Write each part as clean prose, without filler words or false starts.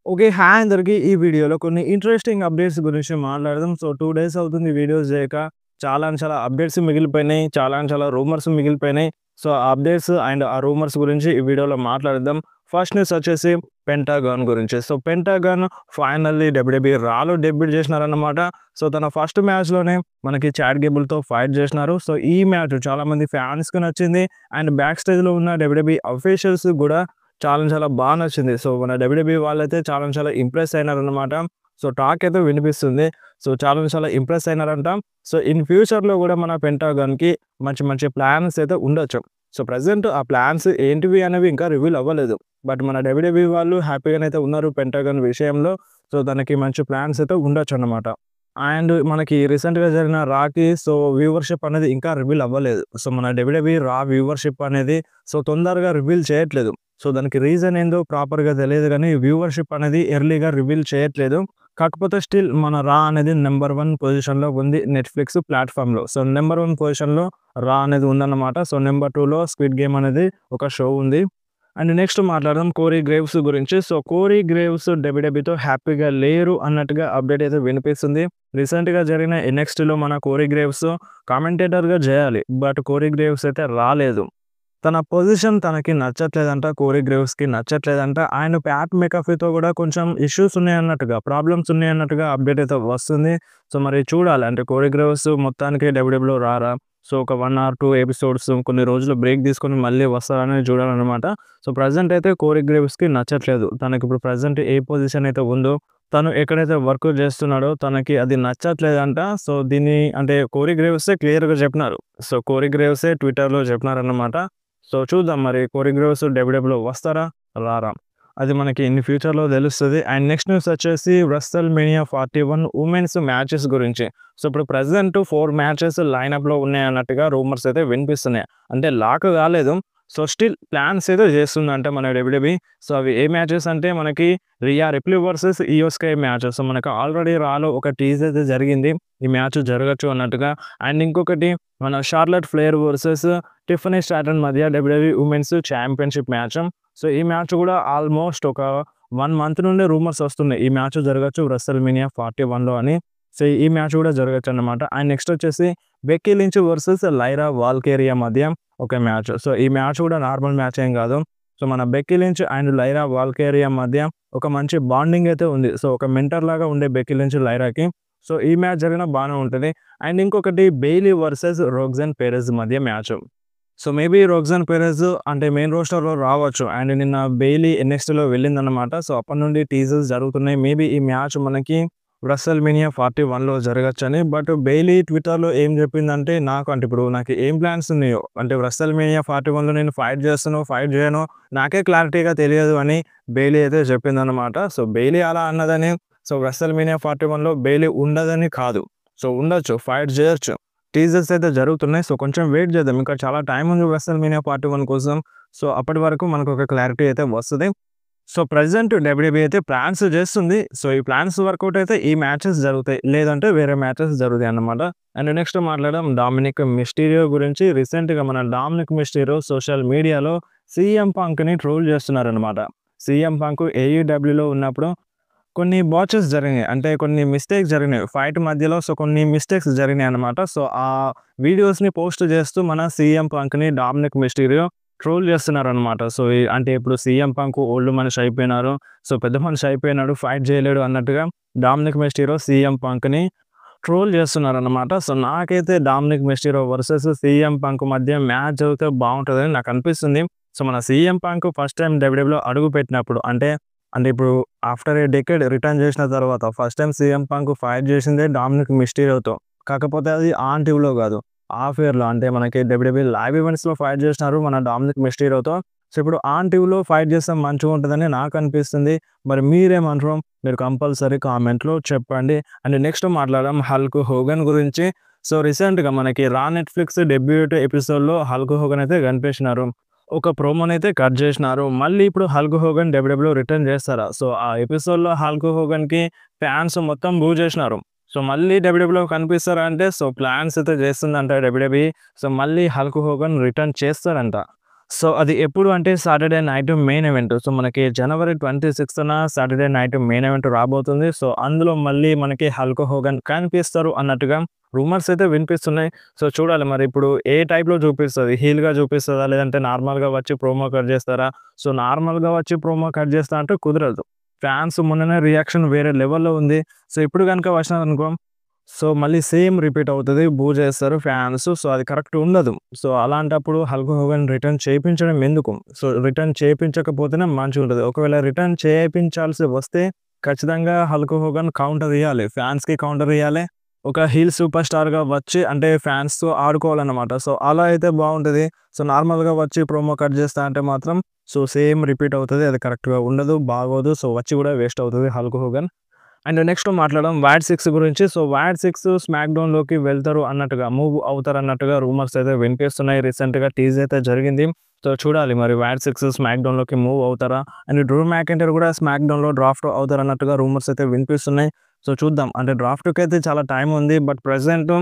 Okay. Hi అందరికి. ఈ వీడియోలో కొన్ని ఇంట్రెస్టింగ్ అప్డేట్స్ గురించి మాట్లాడదాం. సో, 2 డేస్ అవుతుంది వీడియోస్ చేయక. చాలా అప్డేట్స్ మిగిలిపోయినాయి. చాలా రూమర్స్ మిగిలిపోయినాయి. సో, ఆ అప్డేట్స్ అండ్ ఆ రూమర్స్ గురించి ఈ వీడియోలో మాట్లాడదాం. ఫస్ట్ న్యూస్ వచ్చేసి పెంటాగాన్ గురించి. సో, పెంటాగాన్ ఫైనల్లీ డబ్ల్యూడబ్ల్యూఈ రాలో డెబ్యూట్ చేసినారన్నమాట. సో, తన ఫస్ట్ మ్యాచ్‌లోనే మనకి చాడ్ గేబుల్‌తో ఫైట్ చేసినారు. సో, ఈ మ్యాచ్ చాలామంది ఫ్యాన్స్‌కి నచ్చింది. అండ్ బ్యాక్ స్టేజ్‌లో ఉన్న డబ్ల్యూడబ్ల్యూఈ అఫీషియల్స్ కూడా చాలా బా నచ్చింది. సో, మన డబ్ల్యూడబ్ల్యూఈ వాళ్ళైతే చాలా ఇంప్రెస్ అయినారన్నమాట. సో, టాక్ అయితే వినిపిస్తుంది. సో, చాలా ఇంప్రెస్ అయినారంట. సో, ఇన్ ఫ్యూచర్‌లో గూడా మన పెంటాగాన్‌కి మంచి ప్లాన్స్ అయితే ఉండొచ్చు. సో, ప్రెజెంట్ ఆ ప్లాన్స్ ఏంటివి అనేవి ఇంకా రివీల్ అవ్వలేదు. బట్ మన డబ్ల్యూడబ్ల్యూఈ వాళ్ళు హ్యాపీగానైతే ఉన్నారు పెంటాగాన్ విషయంలో. సో, తనకి మంచి ప్లాన్స్ అయితే ఉండొచ్చన్నమాట. అండ్ మనకి రీసెంట్‌గా జరిగిన రాకి వ్యూవర్‌షిప్ అనేది ఇంకా రివీల్ అవ్వలేదు. సో, మన డబ్ల్యూడబ్ల్యూఈ రా వ్యూవర్‌షిప్ అనేది తొందరగా రివీల్ చేయట్లేదు. సో, దానికి రీజన్ ఏందో ప్రాపర్‌గా తెలీదు గానీ, వ్యూవర్‌షిప్ అనేది ఎర్లీగా రివీల్ చేయట్లేదు. కాకపోతే స్టిల్ మన రా అనేది నంబర్ 1 పొజిషన్‌లో ఉంది నెట్‌ఫ్లిక్స్ ప్లాట్‌ఫార్మ్‌లో. సో, నంబర్ 1 పొజిషన్‌లో రా అనేది ఉందన్నమాట. సో, నంబర్ 2లో స్క్విడ్ గేమ్ అనేది ఒక షో ఉంది. అండ్ నెక్స్ట్ మాట్లాడదాం కోరీ గ్రేవ్స్ గురించి. సో, కోరీ గ్రేవ్స్ డబ్ల్యూడబ్ల్యూఈతో హ్యాపీగా లేరు అన్నట్టుగా అప్డేట్ అయితే వినిపిస్తుంది. రీసెంట్‌గా జరిగిన ఎన్‌ఎక్స్‌టీలో మన కోరీ గ్రేవ్స్ కామెంటేటర్‌గా చేయాలి. బట్ కోరీ గ్రేవ్స్ అయితే రాలేదు. తన పొజిషన్ తనకి నచ్చట్లేదంట. కోరీ గ్రేవ్స్‌కి నచ్చట్లేదంట. ఆయన ప్యాట్ మెకఫీతో గూడా కొంచెం ఇష్యూస్ ఉన్నాయన్నట్టుగా, ప్రాబ్లమ్స్ ఉన్నాయన్నట్టుగా అప్డేట్ అయితే వస్తుంది. సో, మరి చూడాలి. అంటే కోరీ గ్రేవ్స్ మొత్తానికి డబ్ల్యూడబ్ల్యూఈలో రారా? సో, ఒక 1 ఆర్ 2 ఎపిసోడ్స్ కొన్ని రోజులు బ్రేక్ తీసుకొని మళ్ళీ వస్తారనేది చూడాలనమాట. సో, ప్రెజెంట్ అయితే కోరీ గ్రేవ్స్‌కి నచ్చట్లేదు. తనకిప్పుడు ప్రెజెంట్ ఏ పొజిషన్ అయితే ఉందో, తను ఎక్కడైతే వర్క్ చేస్తున్నాడో తనకి అది నచ్చట్లేదంట. సో, దీన్ని అంటే కోరీ గ్రేవ్సే క్లియర్‌గా చెప్పినారు. సో, కోరీ గ్రేవ్సే ట్విట్టర్‌లో చెప్పినారన్నమాట. సో, చూద్దాం మరి కోరీ గ్రేవ్స్ డబ్ల్యూడబ్ల్యూఈలో వస్తారా? రారా? అది మనకి ఇన్ ఫ్యూచర్‌లో తెలుస్తది. అండ్ నెక్స్ట్ న్యూస్ వచ్చేసి రెస్టల్‌మేనియా 41 వుమెన్స్ మ్యాచెస్ గురించి. సో, ఇప్పుడు ప్రెజెంట్ 4 మ్యాచెస్ లైనప్‌లో ఉన్నాయన్నట్టుగా రూమర్స్ అయితే వినిపిస్తున్నాయి. అంటే లాక్ కాలేదు. సో, స్టిల్ ప్లాన్స్ అయితే చేస్తుందంట మన డబ్ల్యూడబ్ల్యూఈ. సో, అవి ఏ మ్యాచెస్ అంటే మనకి రియా రిప్లీ వర్సెస్ ఇయో స్కై మ్యాచ్. సో, మనకు ఆల్రెడీ రాలో ఒక టీజ్ అయితే జరిగింది. ఈ మ్యాచ్ జరగొచ్చు అన్నట్టుగా. అండ్ ఇంకొకటి మన Charlotte Flair versus Tiffany Stratton మధ్య WWE women's championship match. So, ఈ మ్యాచ్ కూడా ఆల్మోస్ట్ ఒక 1 మంత్ నుండే రూమర్స్ వస్తున్నాయి. ఈ మ్యాచ్ జరగొచ్చు రెస్టల్‌మేనియా 41లో అని. సో, ఈ మ్యాచ్ కూడా జరగొచ్చన్నమాట. అండ్ నెక్స్ట్ వచ్చేసి బెక్కీ లించ్ వర్సెస్ లైరా వాల్కేరియా మధ్య ఒక మ్యాచ్. సో, ఈ మ్యాచ్ కూడా నార్మల్ మ్యాచ్ ఏం కాదు. సో, మన బెక్కీ లించ్ అండ్ లైరా వాల్కేరియా మధ్య ఒక మంచి బాండింగ్ అయితే ఉంది. సో, ఒక మెంటర్ లాగా ఉండే బెక్కీ లించ్ లైరాకి. సో, ఈ మ్యాచ్ జరిగినా బానే ఉంటది. అండ్ ఇంకొకటి బెయిలీ వర్సెస్ రోగ్జన్ పెరెజ్ మధ్య మ్యాచ్. సో, మేబీ రోగ్జన్ పెరెజ్ అంటే మెయిన్ రోస్టర్‌లో రావచ్చు. అండ్ నిన్న బెయిలీ ఎన్‌ఎక్స్‌టీలో వెళ్ళిందన్నమాట. సో, అప్పటి నుండి టీజర్స్ జరుగుతున్నాయి. మేబీ ఈ మ్యాచ్ మనకి రెస్టల్‌మేనియా 41లో జరగొచ్చని. బట్ బెయిలీ ట్విట్టర్‌లో ఏం చెప్పిందంటే ఇప్పుడు నాకు ఏం ప్లాన్స్ ఉన్నాయో అంటే రెస్టల్‌మేనియా 41లో నేను ఫైట్ చేస్తానో, ఫైట్ చేయనో నాకే క్లారిటీగా తెలియదు అని బెయిలీ అయితే చెప్పిందన్నమాట. సో, బెయిలీ అలా అన్నదని రెస్టల్‌మేనియా 41లో బెయిలీ ఉండదని కాదు. సో, ఉండొచ్చు. ఫైట్ చేయొచ్చు. టీజర్స్ అయితే జరుగుతున్నాయి. సో, కొంచెం వెయిట్ చేద్దాం. ఇంకా చాలా టైం ఉంది రెస్టల్‌మేనియా 41 కోసం. సో, అప్పటి వరకు మనకొక క్లారిటీ అయితే వస్తది. సో, ప్రెజెంట్ డబ్ల్యూడబ్ల్యూఈ అయితే ప్లాన్స్ చేస్తుంది. సో, ఈ ప్లాన్స్ వర్కౌట్ అయితే ఈ మ్యాచెస్ జరుగుతాయి. లేదంటే వేరే మ్యాచెస్ జరుగుతాయన్నమాట. అండ్ నెక్స్ట్ మాట్లాడడం డామినిక్ మిస్టీరియో గురించి. రీసెంట్‌గా మన డామినిక్ మిస్టీరియో సోషల్ మీడియాలో సీఎం పంక్‌ని ట్రోల్ చేస్తున్నారన్నమాట. సీఎం పంక్ ఏఈడబ్ల్యూలో ఉన్నప్పుడు కొన్ని బాచెస్ జరిగినాయి. అంటే కొన్ని మిస్టేక్స్ జరిగినాయి. ఫైట్ మధ్యలో కొన్ని మిస్టేక్స్ జరిగినాయన్నమాట. సో, ఆ వీడియోస్‌ని పోస్ట్ చేస్తూ మన సీఎం పంక్‌ని డామినిక్ మిస్టీరియో ట్రోల్ చేస్తున్నారనమాట. సో, అంటే ఇప్పుడు సీఎం పంక్ ఓల్డ్ మనిషి అయిపోయినారు. సో, పెద్ద మనిషి అయిపోయినాడు. ఫైట్ చేయలేడు అన్నట్టుగా డామినిక్ మిస్టీరియో సీఎం పంక్‌ని ట్రోల్ చేస్తున్నారనమాట. సో, నాకైతే Dominik Mysterio versus CM Punk మధ్య మ్యాచ్ జరిగితే బావుంటదని నాకనిపిస్తుంది. సో, మన సీఎం పంక్ ఫస్ట్ టైమ్ డబ్ల్యూడబ్ల్యూలో అడుగుపెట్టినప్పుడు అంటే ఇప్పుడు ఆఫ్టర్ ఏ డెకేడ్ రిటర్న్ చేసిన తర్వాత first time CM Punk fight చేసిందే డామినిక్ మిస్టీరియోతో. కాకపోతే అది ఆన్ టీవ్‌లో కాదు. ఆఫ్ ఎయిర్‌లో అంటే మనకి డబ్ల్యూడబ్ల్యూఈ లైవ్ ఈవెంట్స్‌లో ఫైట్ చేసినారు మన డామినిక్ మిస్టీరియోతో. సో, ఇప్పుడు ఆన్ టీవ్‌లో ఫైట్ చేస్తే మంచిగుంటదని నాకనిపిస్తుంది. మరి మీరేమంటారు? మీరు కంపల్సరీ కామెంట్‌లో చెప్పండి. అండ్ నెక్స్ట్ మాట్లాడదాం హల్క్ హోగన్ గురించి. సో, రీసెంట్‌గా మనకి రా నెట్‌ఫ్లిక్స్ డెబ్యూట్ ఎపిసోడ్‌లో హల్క్ హోగన్ అయితే కనిపించినారు. ఒక ప్రోమోనైతే కట్ జేసినారు. మళ్ళీ ఇప్పుడు హల్క్ హోగన్ డబ్ల్యూడబ్ల్యూలో రిటర్న్ చేస్తారా? సో, ఆ ఎపిసోడ్‌లో హల్క్ హోగన్‌కి ఫ్యాన్స్ మొత్తం బూ జేసినారు. సో, మళ్ళీ డబ్ల్యూడబ్ల్యూలో కనిపిస్తారా అంటే ప్లాన్స్ అయితే చేస్తుందంట డబ్ల్యూడబ్ల్యూఈ. సో, మళ్ళీ హల్క్ హోగన్ రిటర్న్ చేస్తారంట. సో, అది ఎప్పుడు అంటే Saturday night main event. So, మనకి జనవరి 26న సాటర్‌డే నైట్ మెయిన్ ఈవెంట్ రాబోతుంది. సో, అందులో మళ్ళీ మనకి హల్క్ హోగన్ కనిపిస్తారు అన్నట్టుగా రూమర్స్ అయితే వినిపిస్తున్నాయి. సో, చూడాలి మరి ఇప్పుడు ఏ టైప్‌లో చూపిస్తది? హీల్‌గా చూపిస్తదా? లేదంటే నార్మల్‌గా వచ్చి ప్రోమో కట్ చేస్తారా? సో, నార్మల్‌గా వచ్చి ప్రోమో కట్ చేస్తా అంటే కుదరదు. ఫ్యాన్స్ మొన్ననే రియాక్షన్ వేరే లెవెల్‌లో ఉంది. సో, ఇప్పుడు గనుక వచ్చినారనుకో సో, మళ్ళీ సేమ్ రిపీట్ అవుతది. బూ చేస్తారు ఫ్యాన్స్. సో, అది కరెక్ట్ ఉండదు. సో, అలాంటప్పుడు హల్క్ హోగన్ రిటర్న్ చేపించడం ఎందుకు? సో, రిటర్న్ చేపించకపోతేనే మంచిగుంటది. ఒకవేళ రిటర్న్ చేపించాల్సి వస్తే ఖచ్చితంగా హల్క్ హోగన్ కౌంటర్ ఇయ్యాలి. ఫ్యాన్స్‌కి కౌంటర్ ఇయ్యాలి. ఒక హీల్ సూపర్ స్టార్‌గా వచ్చి అంటే ఫ్యాన్స్‌తో ఆడుకోవాలన్నమాట. సో, అలా అయితే బావుంటది. సో, నార్మల్‌గా వచ్చి ప్రోమో కట్ చేస్తా అంటే మాత్రం సో, సేమ్ రిపీట్ అవుతది. అది కరెక్ట్‌గా ఉండదు. బాగోదు. సో, వచ్చి కూడా వేస్ట్ అవుతది హల్క్ హోగన్. అండ్ నెక్స్ట్ మాట్లాడదాం వాడ్ 6 గురించి. సో, వాడ్ 6 స్మాక్ డౌన్‌లోకి వెళ్తారు అన్నట్టుగా, మూవ్ అవుతారన్నట్టుగా రూమర్స్ అయితే వినిపిస్తున్నాయి. రీసెంట్‌గా టీజ్ అయితే జరిగింది. సో, చూడాలి మరి వాడ్ 6 స్మాక్ డౌన్‌లోకి మూవ్ అవుతారా? అండ్ డ్రూ మ్యాకెంటైర్ కూడా స్మాక్ డౌన్‌లో డ్రాఫ్ట్ అవుతారన్నట్టుగా రూమర్స్ అయితే వినిపిస్తున్నాయి. సో, చూద్దాం. అంటే డ్రాఫ్ట్‌కైతే చాలా టైం ఉంది. బట్ ప్రెజెంట్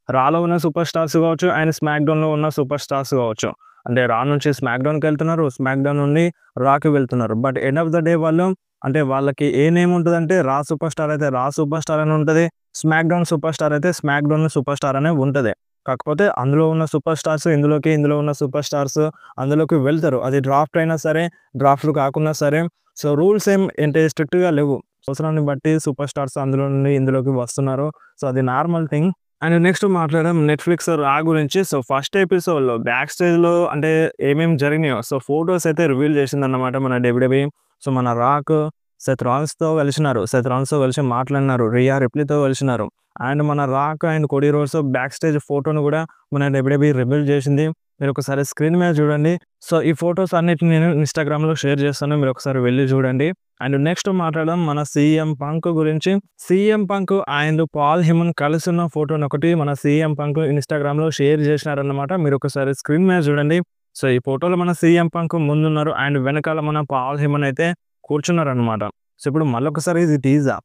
రాలో ఉన్న సూపర్ స్టార్స్ కావచ్చు అండ్ స్మాక్ డౌన్‌లో ఉన్న సూపర్ స్టార్స్ కావచ్చు. అంటే రా నుంచి స్మాక్ డౌన్‌కెళ్తున్నారు. స్మాక్ డౌన్ నుండి రాకి వెళ్తున్నారు. But end of the day వాళ్ళు అంటే వాళ్ళకి ఏ నేమ్ ఉంటదంటే రా సూపర్ స్టార్ అయితే రా సూపర్ స్టార్ అని ఉంటది. స్మాక్ డౌన్ సూపర్ స్టార్ అయితే స్మాక్ డౌన్ సూపర్ స్టార్ అనే ఉంటది. కాకపోతే అందులో ఉన్న సూపర్ స్టార్స్ ఇందులో ఉన్న సూపర్ స్టార్స్ అందులోకి వెళ్తారు. అది డ్రాఫ్ట్ అయినా సరే, డ్రాఫ్ట్‌లు కాకున్నా సరే. సో, రూల్స్ ఏం అంటే స్ట్రిక్ట్‌గా లేవు. అవసరాన్ని బట్టి సూపర్ స్టార్స్ అందులో నుండి ఇందులోకి వస్తున్నారు. సో, అది నార్మల్ థింగ్. అండ్ నెక్స్ట్ మాట్లాడడం నెట్‌ఫ్లిక్స్ 'రా' గురించి. సో, ఫస్ట్ ఎపిసోడ్‌లో బ్యాక్ స్టేజ్‌లో అంటే ఏమేమి జరిగినాయో సో, ఫోటోస్ అయితే రివీల్ చేసిందన్నమాట మన డబ్ల్యూడబ్ల్యూఈ. సో, మన 'రాక్' సెత్ రాల్స్‌తో కలిసినారు. సెత్ రాల్స్‌తో కలిసి మాట్లాడినారు. రియా రిప్లీతో కలిసినారు. అండ్ మన 'rock' and 'Cody roads' back stage ఫోటోను కూడా మన డబ్ల్యూడబ్ల్యూఈ రివీల్ చేసింది. మీరొకసారి స్క్రీన్ మీద చూడండి. సో, ఈ ఫోటోస్ అన్నిటిని నేను ఇన్‌స్టాగ్రామ్‌లో షేర్ చేస్తాను. మీరొకసారి వెళ్లి చూడండి. అండ్ నెక్స్ట్ మాట్లాడడం మన 'సీఎం పంక్' గురించి. 'సీఎం పంక్' అండ్ 'పాల్ హెమన్' కలిసున్న ఫోటోనొకటి మన 'సీఎం పంక్' ఇన్‌స్టాగ్రామ్‌లో షేర్ చేసినారన్నమాట. మీరొకసారి స్క్రీన్ మీద చూడండి. సో, ఈ ఫోటోలో మన 'సీఎం పంక్' ముందున్నారు. అండ్ వెనకాల మన 'పాల్ హెమన్' అయితే కూర్చున్నారన్నమాట. సో, ఇప్పుడు మళ్ళొకసారి ఇది టీజా.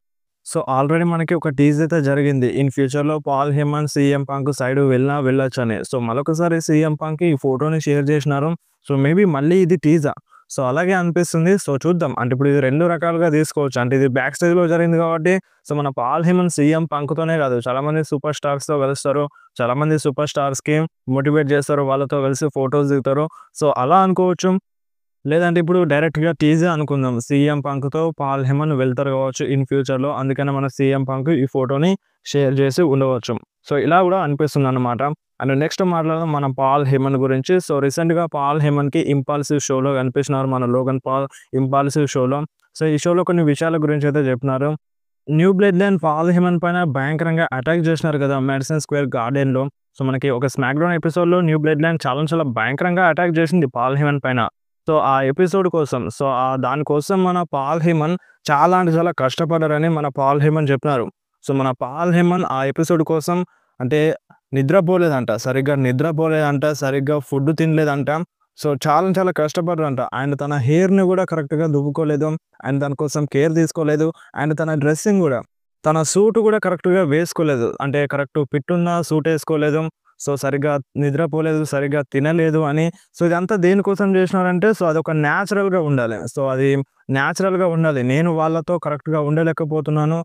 సో, ఆల్రెడీ మనకి ఒక టీజ్ అయితే జరిగింది. ఇన్ ఫ్యూచర్‌లో 'పాల్ హెమన్' 'సీఎం పంక్' సైడ్ వెళ్ళినా వెళ్ళొచ్చని. సో, మళ్ళొకసారి 'సీఎం పంక్' ఈ ఫోటోని షేర్ చేసినారు. సో, మేబీ మళ్ళీ ఇది టీజా. సో, అలాగే అనిపిస్తుంది. సో, చూద్దాం. అంటే ఇప్పుడు ఇది 2 రకాలుగా తీసుకోవచ్చు. అంటే ఇది బ్యాక్ స్టేజ్‌లో జరిగింది కాబట్టి సో, మన 'పాల్ హెమన్' 'సీఎం పంక్'తోనే కాదు చాలామంది సూపర్ స్టార్స్‌తో కలుస్తారు. చాలామంది సూపర్ స్టార్స్‌కి మోటివేట్ చేస్తారు. వాళ్ళతో కలిసి ఫోటోస్ దిగుతారు. సో, అలా అనుకోవచ్చు. లేదంటే ఇప్పుడు డైరెక్ట్‌గా టీజే అనుకుందాం. 'సీఎం పంక్'తో 'పాల్ హెమన్' వెళ్తారు కావచ్చు ఇన్ ఫ్యూచర్‌లో. అందుకనే మన 'సీఎం పంక్' ఈ ఫోటోని షేర్ చేసి ఉండవచ్చు. సో, ఇలా కూడా అనిపిస్తుందన్నమాట. అండ్ నెక్స్ట్ మాట్లాడదాం మన 'పాల్ హెమన్' గురించి. సో, రీసెంట్‌గా 'పాల్ హెమన్‌కి' 'ఇంపల్సివ్' షోలో కనిపించినారు మన 'లోగన్ పాల్' 'ఇంపల్సివ్' షోలో. సో, ఈ షోలో కొన్ని విషయాల గురించి అయితే చెప్పినారు. న్యూ బ్లడ్ లైన్ 'పాల్ హెమన్' పైన భయంకరంగా అటాక్ చేసినారు కదా! మాడిసన్ స్క్వేర్ గార్డెన్‌లో. సో, మనకి ఒక స్మాక్ డౌన్ ఎపిసోడ్‌లో న్యూ బ్లడ్ లైన్ చాలా చాలా భయంకరంగా అటాక్ చేసింది 'పాల్ హెమన్' పైన. సో, ఆ ఎపిసోడ్ కోసం సో, దానికోసం మన 'పాల్ హెమన్' చాలా అంటే చాలా కష్టపడ్డారని మన 'పాల్ హెమన్' చెప్పినారు. సో, మన 'పాల్ హెమన్' ఆ ఎపిసోడ్ కోసం అంటే నిద్రపోలేదంట. సరిగ్గా నిద్రపోలేదంట. సరిగ్గా ఫుడ్ తినలేదంట. సో, చాలా చాలా కష్టపడ్డారంట. అండ్ తన హెయిర్‌ని కూడా కరెక్ట్‌గా దువ్వుకోలేదు. అండ్ దాని కోసం కేర్ తీసుకోలేదు. అండ్ తన డ్రెస్సింగ్ కూడా తన సూట్ కూడా కరెక్ట్‌గా వేసుకోలేదు. అంటే కరెక్ట్ ఫిట్ ఉన్న సూట్ ఏసుకోలేదు. సో, సరిగ్గా నిద్రపోలేదు. సరిగ్గా తినలేదు అని సో, ఇదంతా దేనికోసం చేసినారంటే సో, అదొక న్యాచురల్‌గా ఉండాలి. సో, అది న్యాచురల్‌గా ఉండాలి. నేను వాళ్ళతో కరెక్ట్‌గా ఉండలేకపోతున్నాను.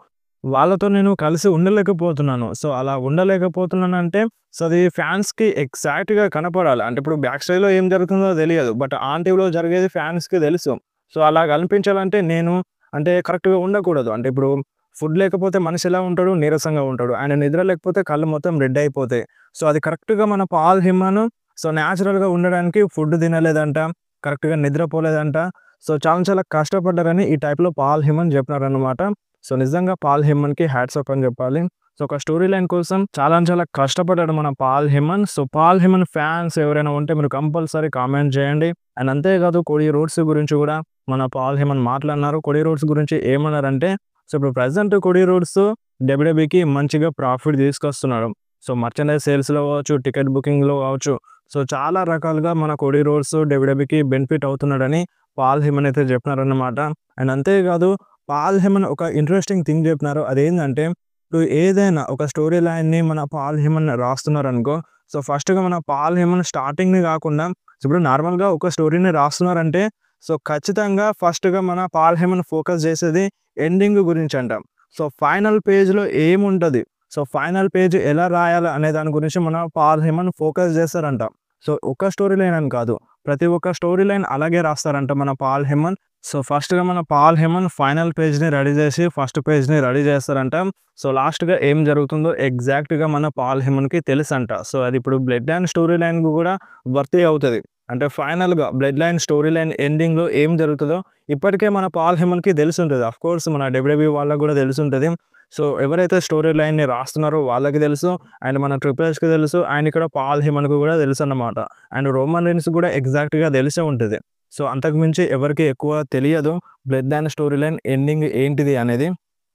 వాళ్ళతో నేను కలిసి ఉండలేకపోతున్నాను. సో, అలా ఉండలేకపోతున్నానంటే సో, అది ఫ్యాన్స్‌కి ఎగ్జాక్ట్‌గా కనపడాలి. అంటే ఇప్పుడు బ్యాక్ స్టేజ్‌లో ఏం జరుగుతుందో తెలియదు. బట్ ఆన్ టీవీలో జరిగేది ఫ్యాన్స్‌కి తెలుసు. సో, అలా కనిపించాలంటే నేను అంటే కరెక్ట్‌గా ఉండకూడదు. అంటే ఇప్పుడు ఫుడ్ లేకపోతే మనిషి ఎలా ఉంటాడు? నీరసంగా ఉంటాడు. ఆయన నిద్ర లేకపోతే కళ్ళు మొత్తం రెడ్ అయిపోతాయి. సో, అది కరెక్ట్‌గా మన 'పాల్ హెమన్' సో, న్యాచురల్‌గా ఉండడానికి ఫుడ్ తినలేదంట. కరెక్ట్‌గా నిద్రపోలేదంట. సో, చాలా చాలా కష్టపడ్డారని ఈ టైప్‌లో 'పాల్ హెమన్' చెప్పినారనమాట. సో, నిజంగా 'పాల్ హెమన్‌కి' హ్యాట్స్ ఆఫ్ అని చెప్పాలి. సో, ఒక స్టోరీ లైన్ కోసం చాలా చాలా కష్టపడ్డాడు మన 'పాల్ హెమన్.' సో, 'పాల్ హెమన్' ఫ్యాన్స్ ఎవరైనా ఉంటే మీరు కంపల్సరీ కామెంట్ చేయండి. అండ్ అంతేకాదు 'కోడీ రోడ్స్' గురించి కూడా మన 'పాల్ హెమన్' మాట్లాడినారు. 'కోడీ రోడ్స్' గురించి ఏమన్నారంటే సో, ఇప్పుడు ప్రెజెంట్ 'కోడీ రోడ్స్' డబ్ల్యూడబ్ల్యూఈకి మంచిగా ప్రాఫిట్ తీసుకొస్తున్నారు. సో, మర్చండైజ్ సేల్స్‌లో కావచ్చు, టికెట్ బుకింగ్‌లో కావచ్చు. సో, చాలా రకాలుగా మన 'కోడీ రోడ్స్' డబ్ల్యూడబ్ల్యూఈకి బెనిఫిట్ అవుతున్నాడని 'పాల్ హెమన్' అయితే చెప్పినారన్నమాట. అండ్ అంతేకాదు 'పాల్ హెమన్' ఒక ఇంట్రెస్టింగ్ థింగ్ చెప్పినారు. అదేంటంటే ఇప్పుడు ఏదైనా ఒక స్టోరీ లైన్‌ని మన 'పాల్ హెమన్' రాస్తున్నారనుకో సో, ఫస్ట్‌గా మన 'పాల్ హెమన్' స్టార్టింగ్‌ని కాకుండా ఇప్పుడు నార్మల్‌గా ఒక స్టోరీని రాస్తున్నారంటే సో, ఖచ్చితంగా ఫస్ట్‌గా మన పాల్ హేమన్ ఫోకస్ చేసేది ఎండింగ్ గురించంట. సో, ఫైనల్ పేజ్‌లో ఏముంటది? సో, ఫైనల్ పేజ్ ఎలా రాయాలి అనే దాని గురించి మన పాల్ హేమన్ ఫోకస్ చేస్తారంట. సో, ఒక స్టోరీ లైన్ అని కాదు. ప్రతి ఒక్క స్టోరీ లైన్ అలాగే రాస్తారంట మన పాల్ హేమన్. సో, ఫస్ట్‌గా మన పాల్ హేమన్ ఫైనల్ పేజ్‌ని రెడీ చేసి ఫస్ట్ పేజ్‌ని రెడీ చేస్తారంట. సో, లాస్ట్‌గా ఏం జరుగుతుందో ఎగ్జాక్ట్‌గా మన పాల్ హేమన్‌కి తెలుసంట. సో, అది ఇప్పుడు బ్లడ్ లైన్ స్టోరీ లైన్‌కి కూడా వర్తీ అవుతది. అంటే ఫైనల్‌గా బ్లడ్ లైన్ స్టోరీ లైన్ ఎండింగ్‌లో ఏం జరుగుతదో ఇప్పటికే మన పాల్ హేమన్‌కి తెలిసుంటది. ఆఫ్‌కోర్స్ మన డబ్ల్యూడబ్ల్యూఈ వాళ్ళకి కూడా తెలిసుంటది. సో, ఎవరైతే స్టోరీ లైన్‌ని రాస్తున్నారో వాళ్ళకి తెలుసు. అండ్ మన ట్రిపుల్ హెచ్‌కి తెలుసు. అండ్ ఇక్కడ పాల్ హేమన్‌కి కూడా తెలుసన్నమాట. అండ్ రోమన్ రీన్స్ కూడా ఎగ్జాక్ట్‌గా తెలిసే ఉంటది. సో, అంతకు మించి ఎవరికీ ఎక్కువ తెలియదు. Blood line story line ending ఏంటిది అనేది.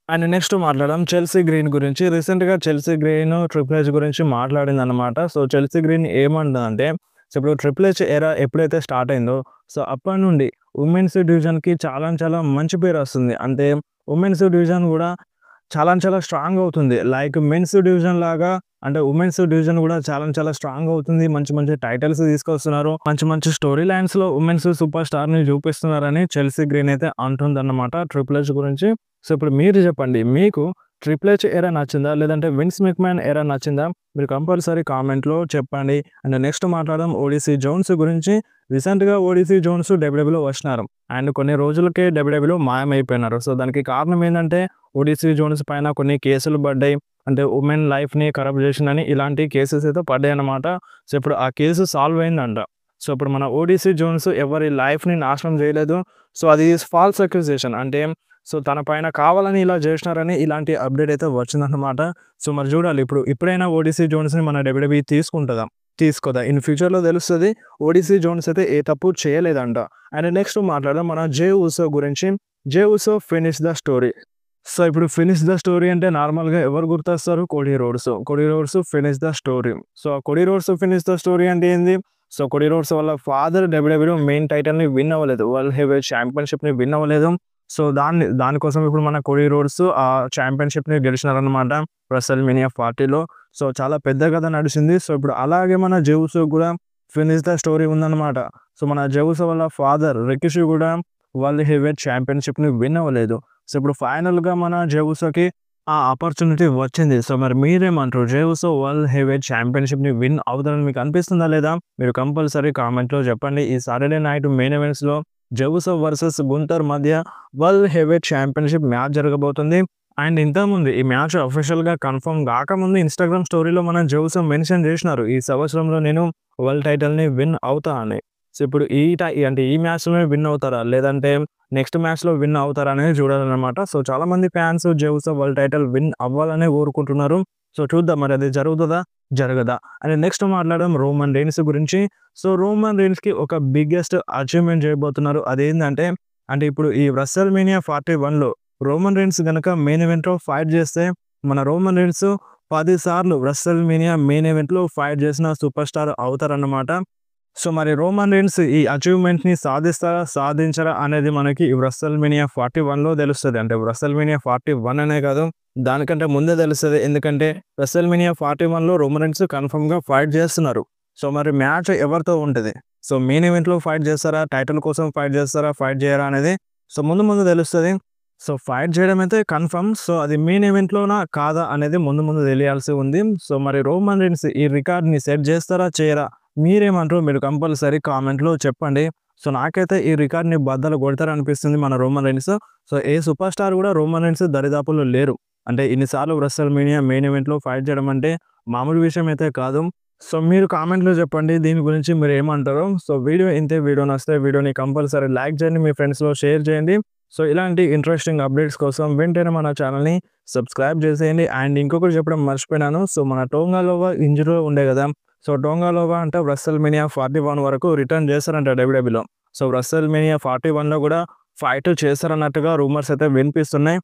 అండ్ నెక్స్ట్ మాట్లాడదాం చెల్సీ గ్రీన్ గురించి. రీసెంట్‌గా చెల్సీ గ్రీన్, ట్రిపుల్ హెచ్ గురించి మాట్లాడిందనమాట. సో, చెల్సీ గ్రీన్ ఏమంటదంటే, సో, ఇప్పుడు ట్రిపుల్ హెచ్ ఎరా ఎప్పుడైతే స్టార్ట్ అయిందో, సో, అప్పటి నుండి వుమెన్స్ డివిజన్‌కి చాలా మంచి పేరొస్తుంది. అంటే వుమెన్స్ డివిజన్ గూడా చాలా స్ట్రాంగ్ అవుతుంది. లైక్ మెన్స్ డివిజన్ లాగా అంటే వుమెన్స్ డివిజన్ గూడా చాలా స్ట్రాంగ్ అవుతుంది. మంచి టైటిల్స్ తీసుకొస్తున్నారు. మంచి స్టోరీ లైన్స్‌లో వుమెన్స్ సూపర్ స్టార్‌ని చూపిస్తున్నారని చెల్సీ గ్రీన్ అయితే అంటుందన్నమాట ట్రిపుల్ హెచ్ గురించి. సో, ఇప్పుడు మీరు చెప్పండి. మీకు ట్రిపుల్ హెచ్ ఎరా నచ్చిందా? లేదంటే విన్స్ మెక్‌మ్యాన్ ఎరా నచ్చిందా? మీరు కంపల్సరీ కామెంట్‌లో చెప్పండి. అండ్ నెక్స్ట్ మాట్లాడదాం ఓడీసీ జోన్స్ గురించి. రీసెంట్‌గా ఓడీసీ జోన్స్ డబ్ల్యూడబ్ల్యూలో వచ్చినారు. అండ్ కొన్ని రోజులకే డబ్ల్యూడబ్ల్యూలో మాయమైపోయినారు. సో, దానికి కారణం ఏందంటే ఓడీసీ జోన్స్ పైన కొన్ని కేసులు పడ్డాయి. అంటే వుమెన్ లైఫ్‌ని ఖరాబ్ చేసిందని ఇలాంటి కేసెస్ అయితే పడ్డాయన్నమాట. సో, ఇప్పుడు ఆ కేసు సాల్వ్ అయిందంట. సో, ఇప్పుడు మన ఓడీసీ జోన్స్ ఎవరి లైఫ్‌ని నాశనం చేయలేదు. సో, అది ఫాల్స్ అక్యూజేషన్. అంటే సో, తన పైన కావాలని ఇలా చేసినారని ఇలాంటి అప్డేట్ అయితే వచ్చిందన్నమాట. సో, మరి చూడాలి ఇప్పుడైనా ఓడీసీ జోన్స్‌ని మన డబ్ల్యూడబ్ల్యూఈ తీసుకుంటదా? తీసుకోదా? ఇన్ ఫ్యూచర్‌లో తెలుస్తది. ఓడీసీ జోన్స్ అయితే ఏ తప్పు చేయలేదంట. అండ్ నెక్స్ట్ మాట్లాడదాం మన జే ఉసో గురించి. Jey Uso finish the story. So, ఇప్పుడు ఫినిష్ ద స్టోరీ అంటే నార్మల్‌గా ఎవరు గుర్తొస్తారు? Cody Rhodes. Cody Rhodes finish the story. So, Cody Rhodes finish the story అంటే ఏంది? సో, కోడీ రోడ్స్ వాళ్ళ ఫాదర్ డబ్ల్యూడబ్ల్యూఈ మెయిన్ టైటిల్‌ని విన్ అవ్వలేదు. వరల్డ్ హెవీవెయిట్ ఛాంపియన్‌షిప్‌ని విన్ అవ్వలేదు. సో, దానికోసం ఇప్పుడు మన కోడీ రోడ్స్ ఆ ఛాంపియన్‌షిప్‌ని గెలిచినారన్నమాట. రెసల్‌మేనియా 40లో. సో, చాలా పెద్ద కథ నడిచింది. సో, ఇప్పుడు అలాగే మన జే ఉసో కూడా ఫినిష్ ద స్టోరీ ఉందన్నమాట. సో, మన జే ఉసో వాళ్ళ ఫాదర్ రికిషి కూడా వరల్డ్ హెవీవెయిట్ ఛాంపియన్‌షిప్‌ని విన్ అవ్వలేదు. సో, ఇప్పుడు ఫైనల్‌గా మన జే ఉసోకి ఆ ఆపర్చునిటీ వచ్చింది. సో, మరి మీరేమంటారు? జే ఉసో వరల్డ్ హెవీవెయిట్ ఛాంపియన్‌షిప్‌ని విన్ అవుతారని మీకు అనిపిస్తుందా లేదా? మీరు కంపల్సరీ కామెంట్‌లో చెప్పండి. ఈ సాటర్‌డే నైట్ మెయిన్ ఈవెంట్స్‌లో జే ఉసో వర్సెస్ గుంటర్ మధ్య వరల్డ్ హెవీవెయిట్ ఛాంపియన్‌షిప్ మ్యాచ్ జరగబోతుంది. అండ్ ఇంతకుముందు ఈ మ్యాచ్ అఫీషియల్‌గా కన్ఫర్మ్ గాకముందు ఇన్‌స్టాగ్రామ్ స్టోరీలో మన జే ఉసో మెన్షన్ చేసినారు. ఈ సంవత్సరంలో నేను వరల్డ్ టైటిల్‌ని విన్ అవుతా అని. సో, ఇప్పుడు అంటే ఈ మ్యాచ్‌లోనే విన్ అవుతారా? లేదంటే నెక్స్ట్ మ్యాచ్‌లో విన్ అవుతారా అనేది చూడాలన్నమాట. సో, చాలామంది ఫ్యాన్స్ జే ఉసో వరల్డ్ టైటిల్ విన్ అవ్వాలనే కోరుకుంటున్నారు. సో, చూద్దాం మరి అది జరుగుతదా? జరగదా? అండ్ నెక్స్ట్ మాట్లాడదాం రోమన్ రెయిన్స్ గురించి. సో, రోమన్ రెయిన్స్‌కి ఒక బిగ్గెస్ట్ అచీవ్‌మెంట్ చేయబోతున్నారు. అదేంటంటే అంటే ఇప్పుడు ఈ రెసల్‌మేనియా 41లో రోమన్ రెయిన్స్ గనక మెయిన్ ఈవెంట్‌లో ఫైట్ చేస్తే మన రోమన్ రెయిన్స్ 10 సార్లు రెసల్‌మేనియా మెయిన్ ఈవెంట్‌లో ఫైట్ చేసిన సూపర్ స్టార్ అవుతారన్నమాట. సో, మరి రోమన్ రెయిన్స్ ఈ అచీవ్‌మెంట్‌ని సాధిస్తారా? సాధించరా? అనేది మనకి ఈ రెసల్‌మేనియా 41లో తెలుస్తది. అంటే రెసల్‌మేనియా 41 అనే కాదు, దానికంటే ముందే తెలుస్తది. ఎందుకంటే రెసల్‌మేనియా 41లో రోమన్ రెయిన్స్ కన్ఫర్మ్‌గా ఫైట్ చేస్తున్నారు. సో, మరి మ్యాచ్ ఎవరితో ఉంటది? సో, మెయిన్ ఈవెంట్‌లో ఫైట్ చేస్తారా? టైటిల్ కోసం ఫైట్ చేస్తారా? ఫైట్ చేయరా? అనేది సో, ముందు తెలుస్తది. సో, ఫైట్ చేయడం అయితే కన్ఫర్మ్. సో, అది మెయిన్ ఈవెంట్‌లోనా? కాదా? అనేది ముందు తెలియాల్సి ఉంది. సో, మరి రోమన్ రెయిన్స్ ఈ రికార్డ్‌ని సెట్ చేస్తారా? చేయరా? మీరేమంటారో మీరు కంపల్సరీ కామెంట్‌లో చెప్పండి. సో, నాకైతే ఈ రికార్డ్‌ని బద్దలు కొడతారనిపిస్తుంది మన రోమన్ రెయిన్స్. సో, ఏ సూపర్ స్టార్ కూడా రోమన్ రెయిన్స్ దరిదాపుల్లో లేరు. అంటే ఇన్ని సార్లు రెసల్‌మేనియా మెయిన్ ఈవెంట్‌లో ఫైట్ చేయడం అంటే మామూలు విషయం అయితే కాదు. సో, మీరు కామెంట్‌లో చెప్పండి దీని గురించి మీరేమంటారో. సో, వీడియో ఇంతే. వీడియో నచ్చితే వీడియోని కంపల్సరీ లైక్ చేయండి. మీ ఫ్రెండ్స్‌లో షేర్ చేయండి. సో, ఇలాంటి ఇంట్రెస్టింగ్ అప్డేట్స్ కోసం వెంటనే మన ఛానల్‌ని సబ్స్క్రైబ్ చేసేయండి. అండ్ ఇంకొకటి చెప్పడం మర్చిపోయినాను. సో, మన టోంగా లోవా ఇంజ్యూరీలో ఉండే కదా! సో, టోంగా లోవా అంటే రెసల్‌మేనియా 41 వరకు రిటర్న్ చేస్తారంట డబ్ల్యూడబ్ల్యూలో. సో, రెసల్‌మేనియా 41లో కూడా ఫైట్ చేస్తారన్నట్టుగా రూమర్స్ అయితే వినిపిస్తున్నాయి.